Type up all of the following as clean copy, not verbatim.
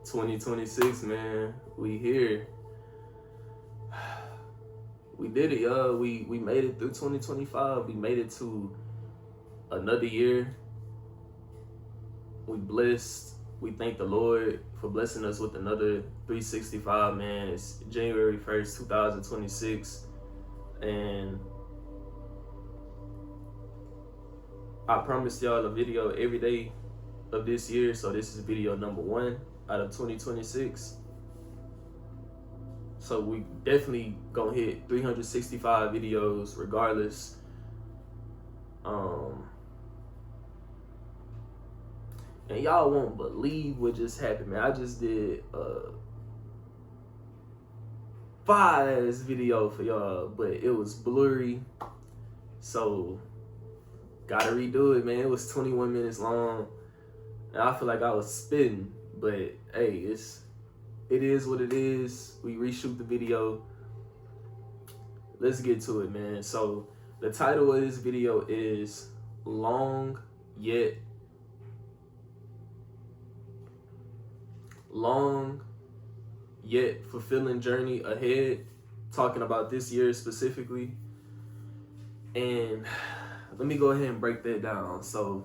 2026, man. We here. We did it, y'all. We made it through 2025. We made it to another year. We blessed. We thank the Lord for blessing us with another 365, man. It's January 1st, 2026. And I promised y'all a video every day of this year. So this is video number 1 out of 2026. So we definitely gonna hit 365 videos regardless. And y'all won't believe what just happened, man. I just did a Fives video for y'all, but it was blurry. So gotta redo it, man. It was 21 minutes long. And I feel like I was spitting, but hey, it is what it is. We reshoot the video. Let's get to it, man. So the title of this video is Long Yet Fulfilling Journey Ahead, talking about this year specifically. And let me go ahead and break that down. So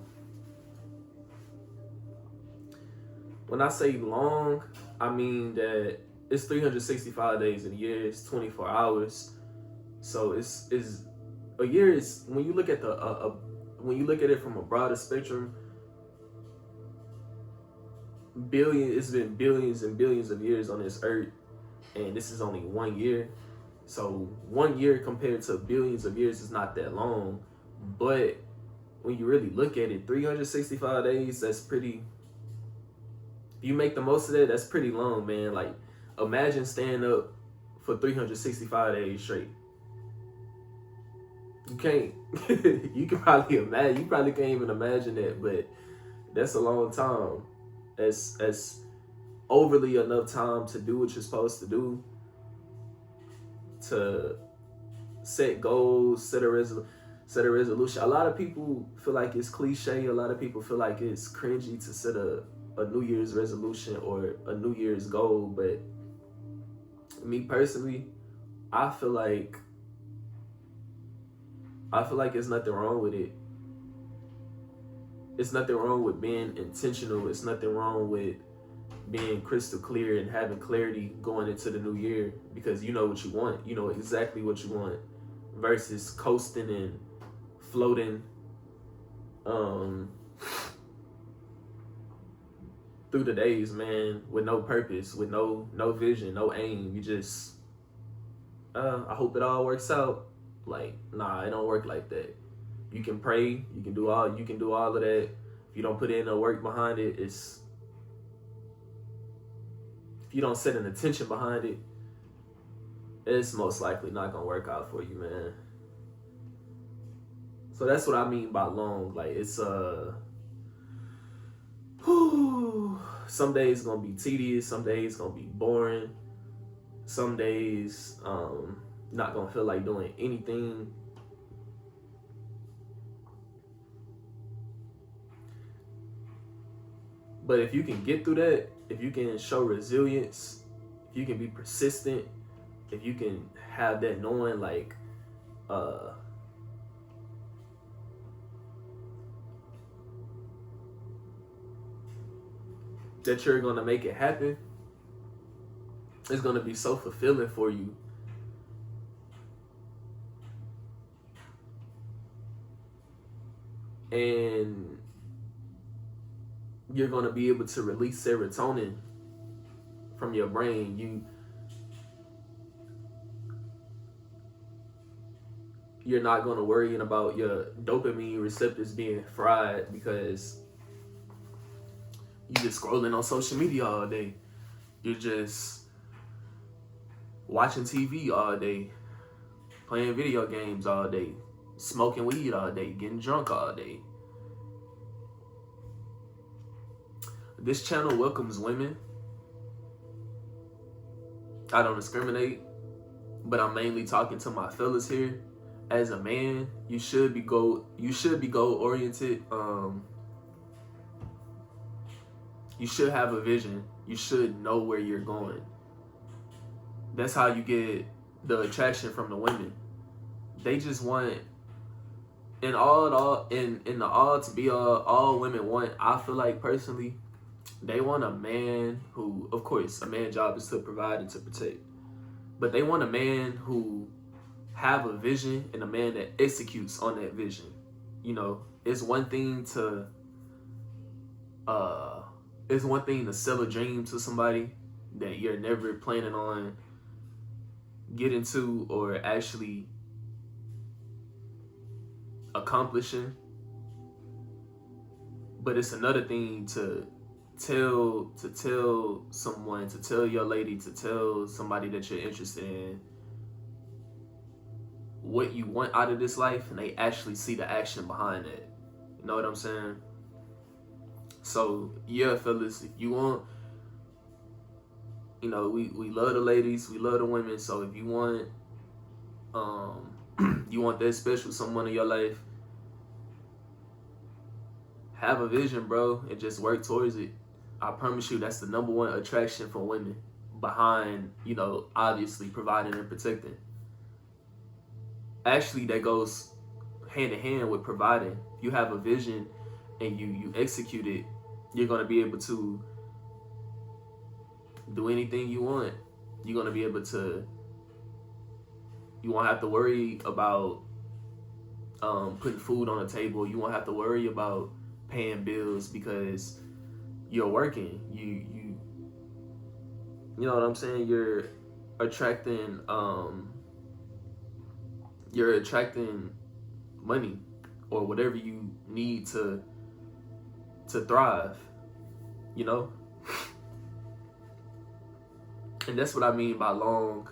when I say long, I mean that it's 365 days in a year. It's 24 hours. So it's a year is, when you look at when you look at it from a broader spectrum, it's been billions and billions of years on this earth, and this is only 1 year. So 1 year compared to billions of years is not that long, but when you really look at it, 365 days, that's pretty. If you make the most of that, that's pretty long, man. Like, imagine staying up for 365 days straight. You can't. You can probably imagine. You probably can't even imagine that, but that's a long time. That's overly enough time to do what you're supposed to do, to set goals, set a resolution. A lot of people feel like it's cliche. A lot of people feel like it's cringy to set a New Year's resolution or a New Year's goal. But me personally, I feel like there's nothing wrong with it. It's nothing wrong with being intentional. It's nothing wrong with being crystal clear and having clarity going into the new year, because you know what you want. You know exactly what you want, versus coasting and floating through the days, man, with no purpose, with no vision, no aim. You just I hope it all works out. Like, nah, it don't work like that. You can pray, you can do all of that. If you don't put in the work behind it, if you don't set an intention behind it, it's most likely not gonna work out for you, man. So that's what I mean by long. Like, it's some days gonna be tedious, some days gonna be boring, some days not gonna feel like doing anything. But if you can get through that, if you can show resilience, if you can be persistent, if you can have that knowing, like, that you're gonna make it happen, it's gonna be so fulfilling for you. And you're gonna be able to release serotonin from your brain. You're not gonna worry about your dopamine receptors being fried because you just scrolling on social media all day. You're just watching TV all day, playing video games all day, smoking weed all day, getting drunk all day. This channel welcomes women. I don't discriminate, but I'm mainly talking to my fellas here. As a man, you should be goal oriented. You should have a vision. You should know where you're going. That's how you get the attraction from the women. They just want, in the all to be all women want, I feel like personally, they want a man who, of course, a man's job is to provide and to protect. But they want a man who have a vision and a man that executes on that vision. You know, it's one thing to sell a dream to somebody that you're never planning on getting to or actually accomplishing. But it's another thing to tell someone, to tell your lady, to tell somebody that you're interested in what you want out of this life, and they actually see the action behind it. You know what I'm saying? So yeah, fellas, if you want, you know, we love the ladies, we love the women. So if you want you want that special someone in your life, have a vision, bro, and just work towards it. I promise you, that's the number one attraction for women, behind, you know, obviously providing and protecting. Actually, that goes hand in hand with providing. If you have a vision and you execute it, you're going to be able to do anything you want. You're going to be able to, you won't have to worry about putting food on the table. You won't have to worry about paying bills because you're working. You know what I'm saying? You're attracting money or whatever you need to thrive, you know? And that's what I mean by long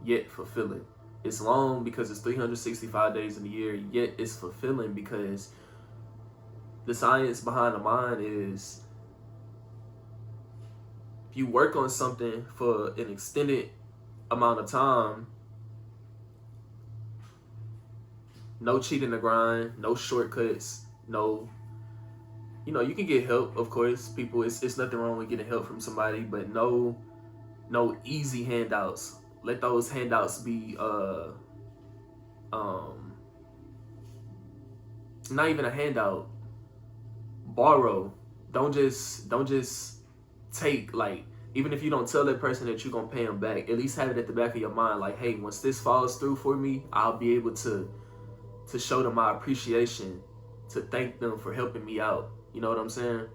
yet fulfilling. It's long because it's 365 days in a year, yet it's fulfilling because the science behind the mind is, if you work on something for an extended amount of time, no cheating the grind, no shortcuts, no, you know, you can get help, of course. People, it's nothing wrong with getting help from somebody, but no easy handouts. Let those handouts be not even a handout. Borrow. Don't just take, like, even if you don't tell that person that you're gonna pay them back, at least have it at the back of your mind, like, hey, once this falls through for me, I'll be able to show them my appreciation, to thank them for helping me out. You know what I'm saying?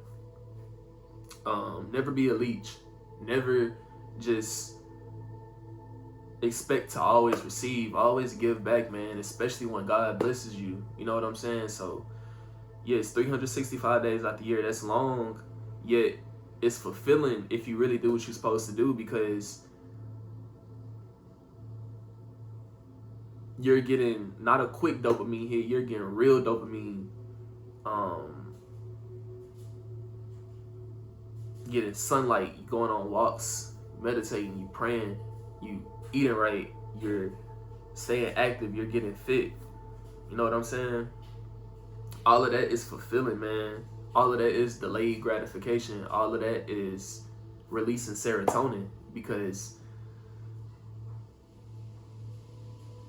Never be a leech. Never just expect to always receive. Always give back, man, especially when God blesses you. You know what I'm saying? So yes, 365 days out the year, that's long, yet it's fulfilling if you really do what you're supposed to do, because you're getting not a quick dopamine hit, you're getting real dopamine. Getting sunlight, you going on walks, meditating, you praying, you eating right, you're staying active, you're getting fit. You know what I'm saying? All of that is fulfilling, man. All of that is delayed gratification. All of that is releasing serotonin, because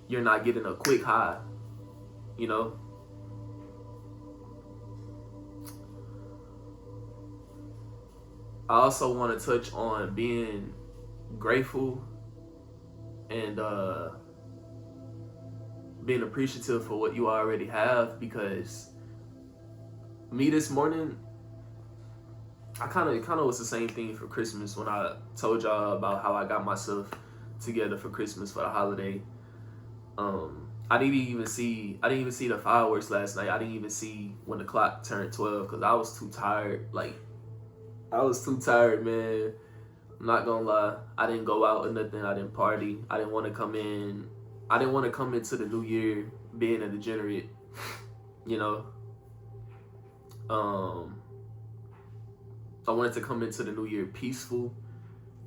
you're not getting a quick high, you know? I also want to touch on being grateful and being appreciative for what you already have, because me this morning, I kind of was the same thing for Christmas when I told y'all about how I got myself together for Christmas for the holiday. I didn't even see the fireworks last night. I didn't even see when the clock turned 12 because I was too tired. Like, I was too tired, man. I'm not gonna lie. I didn't go out or nothing. I didn't party. I didn't want to come into the new year being a degenerate, you know. I wanted to come into the new year peaceful,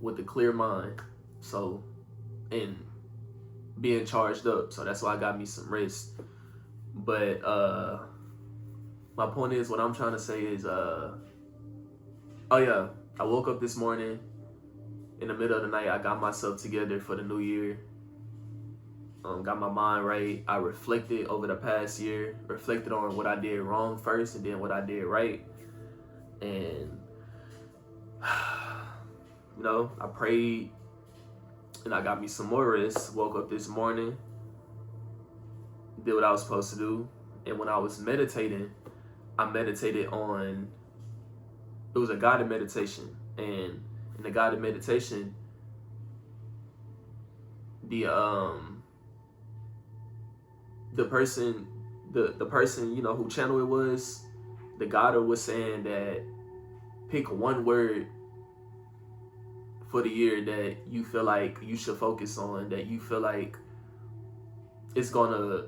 with a clear mind. So, and being charged up. So that's why I got me some rest. But my point is, what I'm trying to say is, oh yeah, I woke up this morning. In the middle of the night, I got myself together for the new year. Got my mind right. I reflected over the past year, reflected on what I did wrong first and then what I did right. And, you know, I prayed and I got me some more rest. Woke up this morning, did what I was supposed to do. And when I was meditating, I meditated on, it was a guided meditation. And in the guided meditation, the person, you know, who channel it was, the guider was saying that pick one word for the year that you feel like you should focus on, that you feel like it's gonna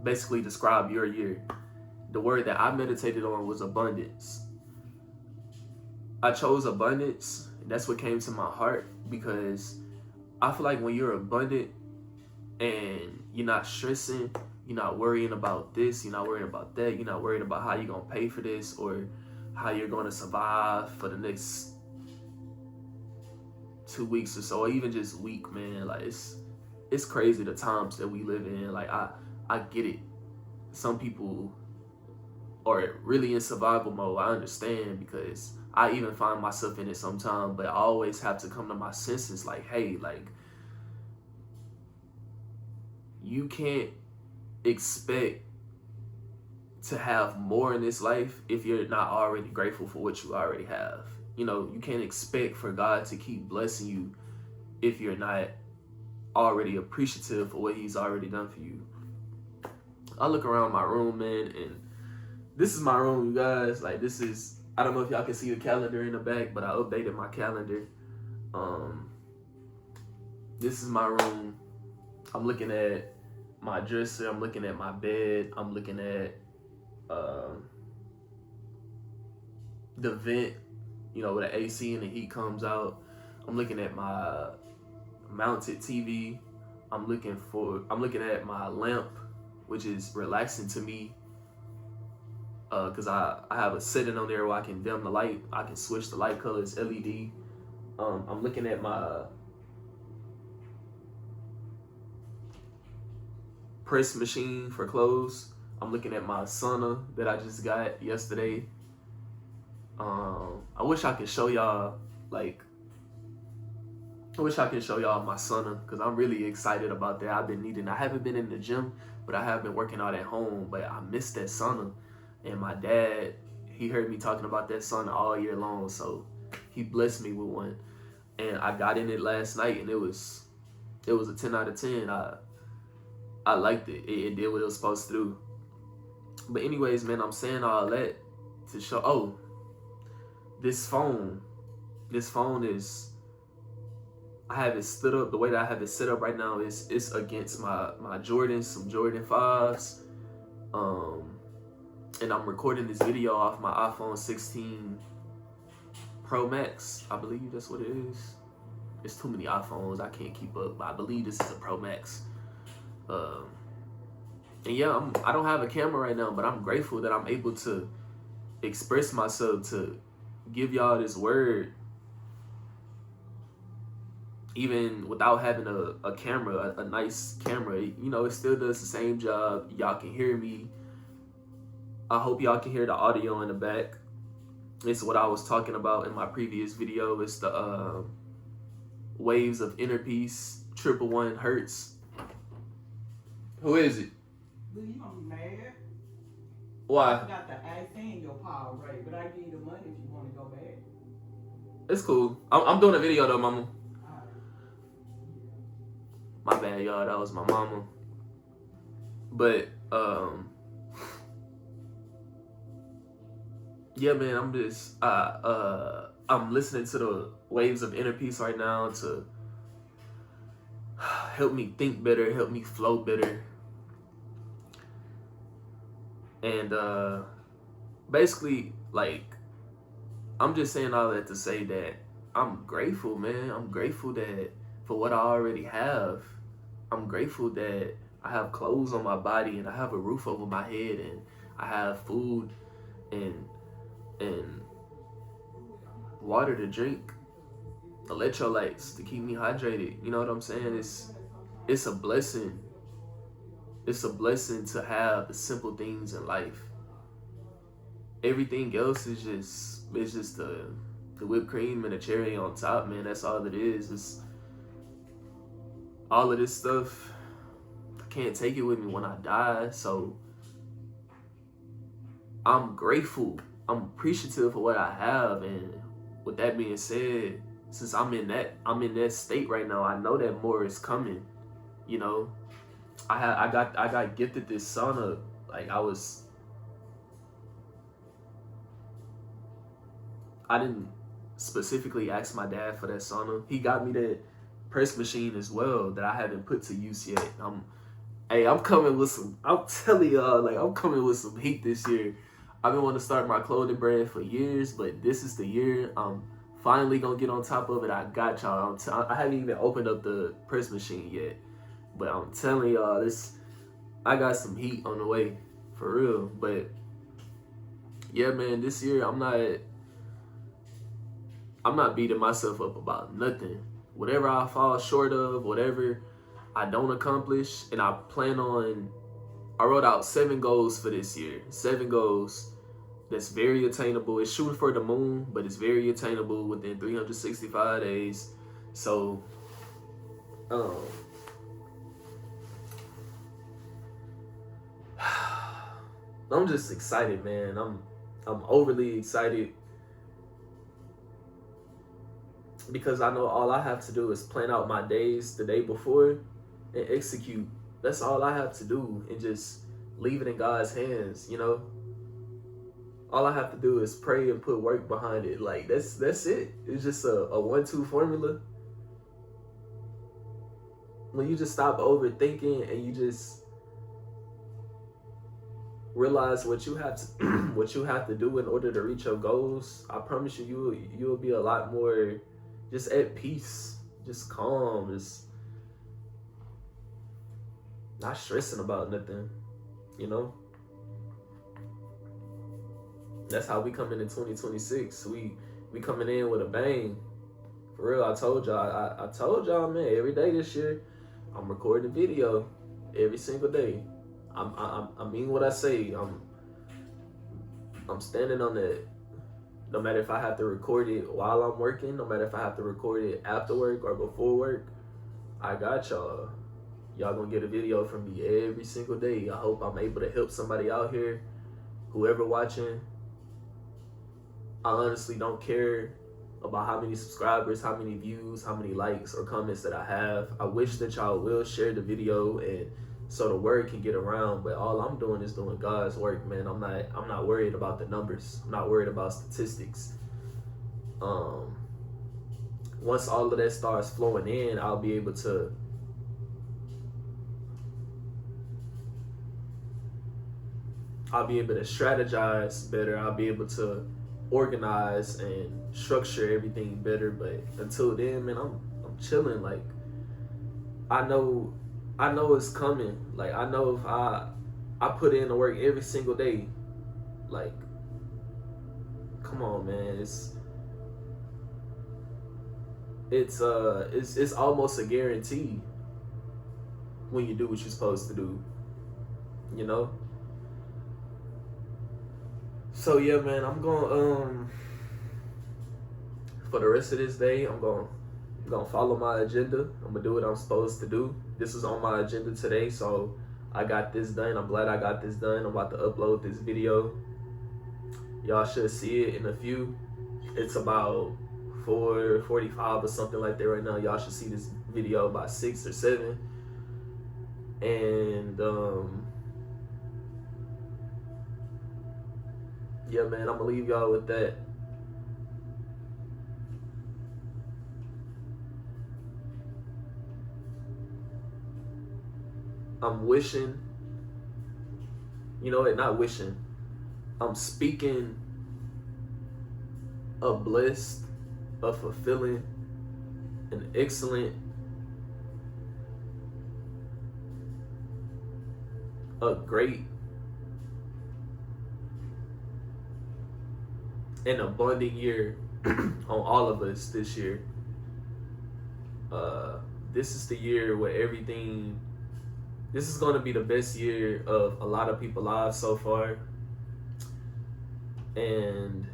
basically describe your year. The word that I meditated on was abundance. I chose abundance. That's what came to my heart, because I feel like when you're abundant and you're not stressing, you're not worrying about this, you're not worrying about that, you're not worried about how you're gonna pay for this or how you're gonna survive for the next 2 weeks or so, or even just week, man. Like it's crazy the times that we live in. Like I get it. Some people are really in survival mode. I understand, because I even find myself in it sometimes, but I always have to come to my senses like, hey, like, you can't expect to have more in this life if you're not already grateful for what you already have. You know, you can't expect for God to keep blessing you if you're not already appreciative for what he's already done for you. I look around my room, man, and this is my room, you guys. Like, this is, I don't know if y'all can see the calendar in the back, but I updated my calendar. This is my room. I'm looking at my dresser. I'm looking at my bed. I'm looking at the vent, you know, where the AC and the heat comes out. I'm looking at my mounted TV. I'm looking at my lamp, which is relaxing to me, because I have a setting on there where I can dim the light. I can switch the light colors, LED. I'm looking at my press machine for clothes. I'm looking at my sauna that I just got yesterday. I wish I could show y'all, like, my sauna, because I'm really excited about that. I haven't been in the gym, but I have been working out at home, but I missed that sauna. And my dad, he heard me talking about that sauna all year long, so he blessed me with one. And I got in it last night, and it was a 10 out of 10. I liked it. It did what it was supposed to do. But anyways, man, I'm saying all that to show, this phone is, I have it stood up. The way that I have it set up right now is it's against my Jordans, some Jordan 5s. And I'm recording this video off my iPhone 16 Pro Max. I believe that's what it is. It's too many iPhones. I can't keep up, but I believe this is a Pro Max. And yeah, I don't have a camera right now, but I'm grateful that I'm able to express myself, to give y'all this word, even without having a camera, a nice camera. You know, it still does the same job. Y'all can hear me. I hope y'all can hear the audio in the back. It's what I was talking about in my previous video. It's the Waves of Inner Peace, 111 Hertz. Who is it? Well, you gonna be mad? Why? I forgot to ask in your power rate, but I give you the money if you want to go back. It's cool. I'm doing a video though, mama. My bad, y'all. That was my mama. But yeah, man. I'm just I'm listening to the Waves of Inner Peace right now to help me think better, help me flow better. And basically, like, I'm just saying all that to say that I'm grateful, man. I'm grateful that for what I already have. I'm grateful that I have clothes on my body and I have a roof over my head and I have food and water to drink, electrolytes to keep me hydrated. You know what I'm saying? It's a blessing. It's a blessing to have the simple things in life. Everything else is just the whipped cream and the cherry on top, man. That's all it is. It's all of this stuff. I can't take it with me when I die. So I'm grateful. I'm appreciative for what I have. And with that being said, since I'm in that state right now, I know that more is coming. You know, I got gifted this sauna. Like I didn't specifically ask my dad for that sauna. He got me that press machine as well that I haven't put to use yet. I'm coming with some. I'm telling y'all, like, I'm coming with some heat this year. I've been wanting to start my clothing brand for years, but this is the year I'm finally gonna get on top of it. I got y'all. I haven't even opened up the press machine yet, but I'm telling y'all, I got some heat on the way, for real. But yeah, man, this year I'm not beating myself up about nothing. Whatever I fall short of, whatever I don't accomplish, and I wrote out 7 goals for this year. 7 goals that's very attainable. It's shooting for the moon, but it's very attainable within 365 days. So, I'm just excited, man. I'm overly excited because I know all I have to do is plan out my days the day before and execute. That's all I have to do, and just leave it in God's hands, you know? All I have to do is pray and put work behind it. Like, that's it. It's just a 1-2 formula. When you just stop overthinking and you just realize what you have to do in order to reach your goals, I promise you'll be a lot more just at peace, just calm, just not stressing about nothing, you know? That's how we coming in 2026. We coming in with a bang. For real, I told y'all, man, every day this year, I'm recording a video every single day. I mean what I say. I'm standing on that. No matter if I have to record it while I'm working, no matter if I have to record it after work or before work, I got y'all. Y'all gonna get a video from me every single day. I hope I'm able to help somebody out here. Whoever watching, I honestly don't care about how many subscribers, how many views, how many likes or comments that I have. I wish that y'all will share the video and so the word can get around, but all I'm doing is doing God's work, man. I'm not worried about the numbers. I'm not worried about statistics. Once all of that starts flowing in, I'll be able to strategize better. I'll be able to organize and structure everything better. But until then, man, I'm chilling. Like, I know it's coming. Like, I know if I put in the work every single day, like, come on, man, it's almost a guarantee when you do what you're supposed to do, you know? So yeah, man, I'm going for the rest of this day, I'm gonna follow my agenda. I'm gonna do what I'm supposed to do. This was on my agenda today, so I got this done. I'm glad I got this done. I'm about to upload this video. Y'all should see it in a few. It's about 4:45 or something like that right now. Y'all should see this video by 6 or 7. And yeah, man, I'm gonna leave y'all with that. I'm wishing, you know what, not wishing, I'm speaking a blessed, a fulfilling, an excellent, a great, an abundant year on all of us this year. This is the year where everything. This is going to be the best year of a lot of people's lives so far, and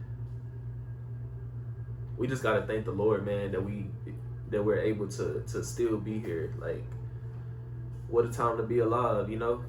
we just got to thank the Lord, man, that we're able to still be here. Like, what a time to be alive, you know.